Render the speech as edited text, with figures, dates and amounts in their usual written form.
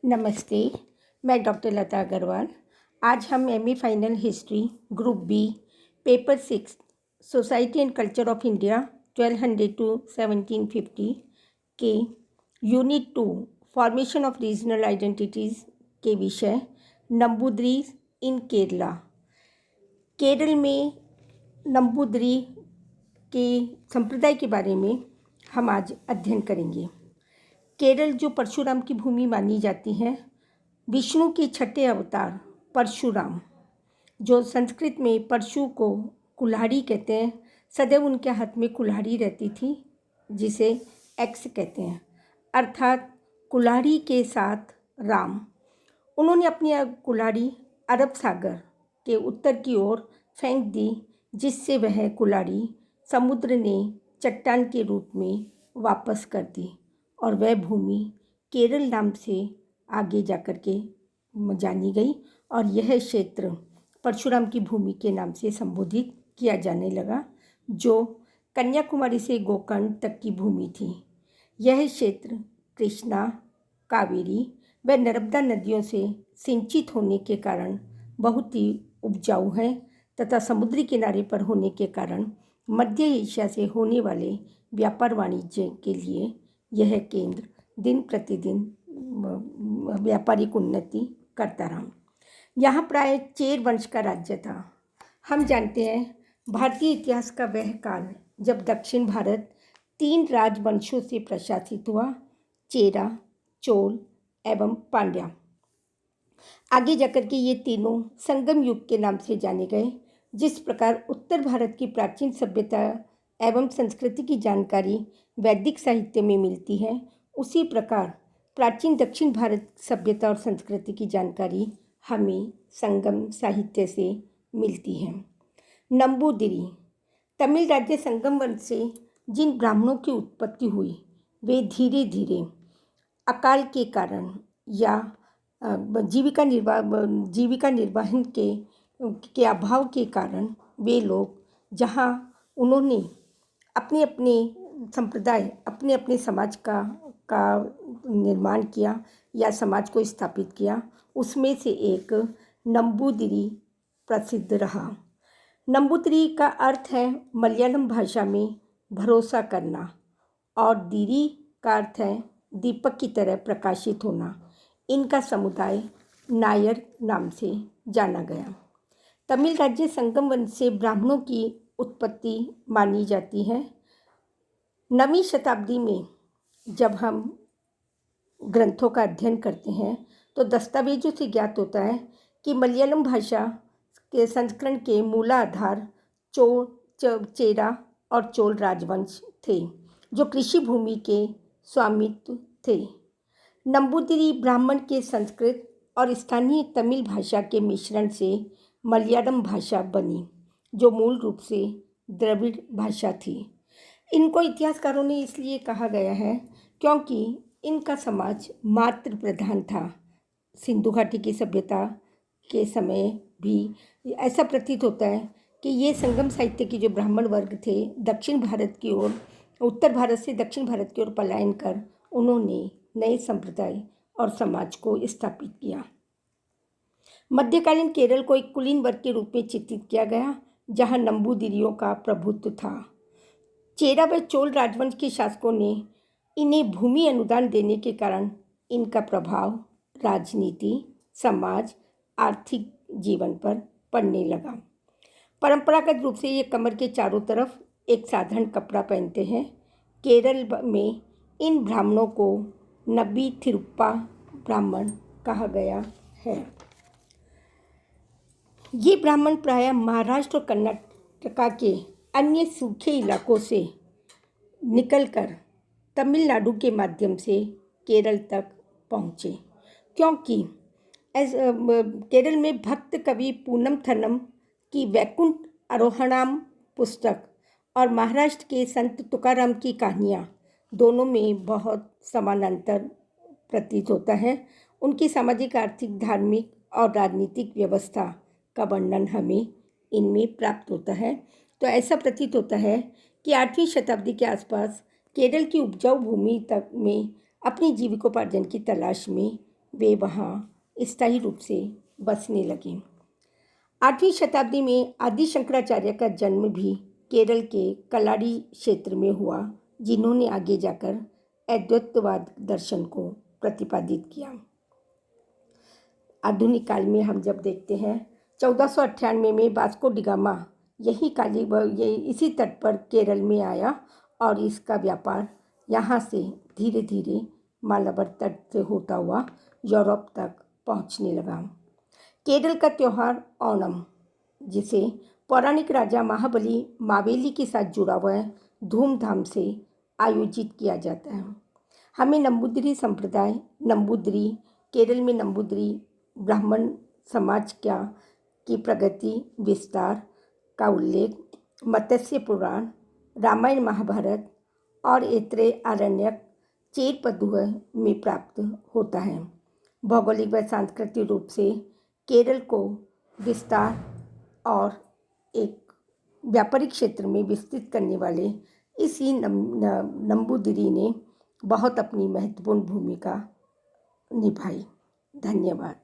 नमस्ते, मैं डॉक्टर लता अग्रवाल। आज हम MA final history group B paper 6 society and culture of India 1200 to 1750 के unit 2 formation of regional identities के विषय नंबूदरी इन केरला, केरल में नंबूदरी के संप्रदाय के बारे में हम आज अध्ययन करेंगे। केरल जो परशुराम की भूमि मानी जाती है, विष्णु के छठे अवतार परशुराम, जो संस्कृत में परशु को कुल्हाड़ी कहते हैं, सदैव उनके हाथ में कुल्हाड़ी रहती थी जिसे एक्स कहते हैं, अर्थात कुल्हाड़ी के साथ राम। उन्होंने अपनी कुल्हाड़ी अरब सागर के उत्तर की ओर फेंक दी, जिससे वह कुल्हाड़ी समुद्र ने चट्टान के रूप में वापस कर दी और वह भूमि केरल नाम से आगे जाकर के जानी गई और यह क्षेत्र परशुराम की भूमि के नाम से संबोधित किया जाने लगा, जो कन्याकुमारी से गोकर्ण तक की भूमि थी। यह क्षेत्र कृष्णा, कावेरी व नर्मदा नदियों से सिंचित होने के कारण बहुत ही उपजाऊ है तथा समुद्री किनारे पर होने के कारण मध्य एशिया से होने वाले व्यापार वाणिज्य के लिए यह केंद्र दिन प्रतिदिन व्यापारिक उन्नति करता रहा। यहाँ प्राय चेर वंश का राज्य था। हम जानते हैं भारतीय इतिहास का वह काल जब दक्षिण भारत 3 राजवंशों से प्रशासित हुआ, चेरा, चोल एवं पांड्या। आगे जाकर के ये तीनों संगम युग के नाम से जाने गए। जिस प्रकार उत्तर भारत की प्राचीन सभ्यता एवं संस्कृति की जानकारी वैदिक साहित्य में मिलती है, उसी प्रकार प्राचीन दक्षिण भारत सभ्यता और संस्कृति की जानकारी हमें संगम साहित्य से मिलती है। नंबूदिरी तमिल राज्य संगम वंश से जिन ब्राह्मणों की उत्पत्ति हुई, वे धीरे धीरे अकाल के कारण या जीविका निर्वाहन के अभाव के कारण वे लोग जहाँ उन्होंने अपने अपने संप्रदाय, अपने अपने समाज का निर्माण किया या समाज को स्थापित किया, उसमें से एक नंबूदिरी प्रसिद्ध रहा। नंबूदिरी का अर्थ है मलयालम भाषा में भरोसा करना और दिरी का अर्थ है दीपक की तरह प्रकाशित होना। इनका समुदाय नायर नाम से जाना गया। तमिल राज्य संगम वंश से ब्राह्मणों की उत्पत्ति मानी जाती है। 9वीं शताब्दी में जब हम ग्रंथों का अध्ययन करते हैं तो दस्तावेजों से ज्ञात होता है कि मलयालम भाषा के संस्करण के मूलाधार चेरा और चोल राजवंश थे, जो कृषि भूमि के स्वामित्व थे। नंबूदिरी ब्राह्मण के संस्कृत और स्थानीय तमिल भाषा के मिश्रण से मलयालम भाषा बनी, जो मूल रूप से द्रविड़ भाषा थी। इनको इतिहासकारों ने इसलिए कहा गया है क्योंकि इनका समाज मातृ प्रधान था। सिंधु घाटी की सभ्यता के समय भी ऐसा प्रतीत होता है कि ये संगम साहित्य के जो ब्राह्मण वर्ग थे, दक्षिण भारत की ओर, उत्तर भारत से दक्षिण भारत की ओर पलायन कर उन्होंने नए संप्रदाय और समाज को स्थापित किया। मध्यकालीन केरल को एक कुलीन वर्ग के रूप में चित्रित किया गया, जहां नंबूदिरियों का प्रभुत्व था। चेरा व चोल राजवंश के शासकों ने इन्हें भूमि अनुदान देने के कारण इनका प्रभाव राजनीति, समाज, आर्थिक जीवन पर पड़ने लगा। परंपरागत रूप से ये कमर के चारों तरफ एक साधारण कपड़ा पहनते हैं। केरल में इन ब्राह्मणों को नबी थिरुप्पा ब्राह्मण कहा गया है। ये ब्राह्मण प्रायः महाराष्ट्र और कर्नाटक के अन्य सूखे इलाकों से निकलकर तमिलनाडु के माध्यम से केरल तक पहुँचे, क्योंकि केरल में भक्त कवि पूनम थनम की वैकुंठ आरोहणाम पुस्तक और महाराष्ट्र के संत तुकाराम की कहानियाँ दोनों में बहुत समानांतर प्रतीत होता है। उनकी सामाजिक, आर्थिक, धार्मिक और राजनीतिक व्यवस्था का वर्णन हमें इनमें प्राप्त होता है। तो ऐसा प्रतीत होता है कि 8वीं शताब्दी के आसपास केरल की उपजाऊ भूमि तक में अपनी जीविकोपार्जन की तलाश में वे वहाँ स्थायी रूप से बसने लगे। 8वीं शताब्दी में आदि शंकराचार्य का जन्म भी केरल के कलाड़ी क्षेत्र में हुआ, जिन्होंने आगे जाकर अद्वैतवाद दर्शन को प्रतिपादित किया। आधुनिक काल में हम जब देखते हैं 1498 में वास्को डी गामा ये इसी तट पर केरल में आया और इसका व्यापार यहाँ से धीरे धीरे मालाबार तट से होता हुआ यूरोप तक पहुँचने लगा। केरल का त्यौहार ओणम, जिसे पौराणिक राजा महाबली मावेली के साथ जुड़ा हुआ है, धूमधाम से आयोजित किया जाता है। हमें नंबूदिरी संप्रदाय, नंबूदिरी केरल में नंबूदिरी ब्राह्मण समाज की प्रगति विस्तार का उल्लेख मत्स्य पुराण, रामायण महाभारत और ऐत्रेय आरण्यक चेरपद्य में प्राप्त होता है। भौगोलिक व सांस्कृतिक रूप से केरल को विस्तार और एक व्यापारिक क्षेत्र में विस्तृत करने वाले इसी नंबूदिरी ने बहुत अपनी महत्वपूर्ण भूमिका निभाई। धन्यवाद।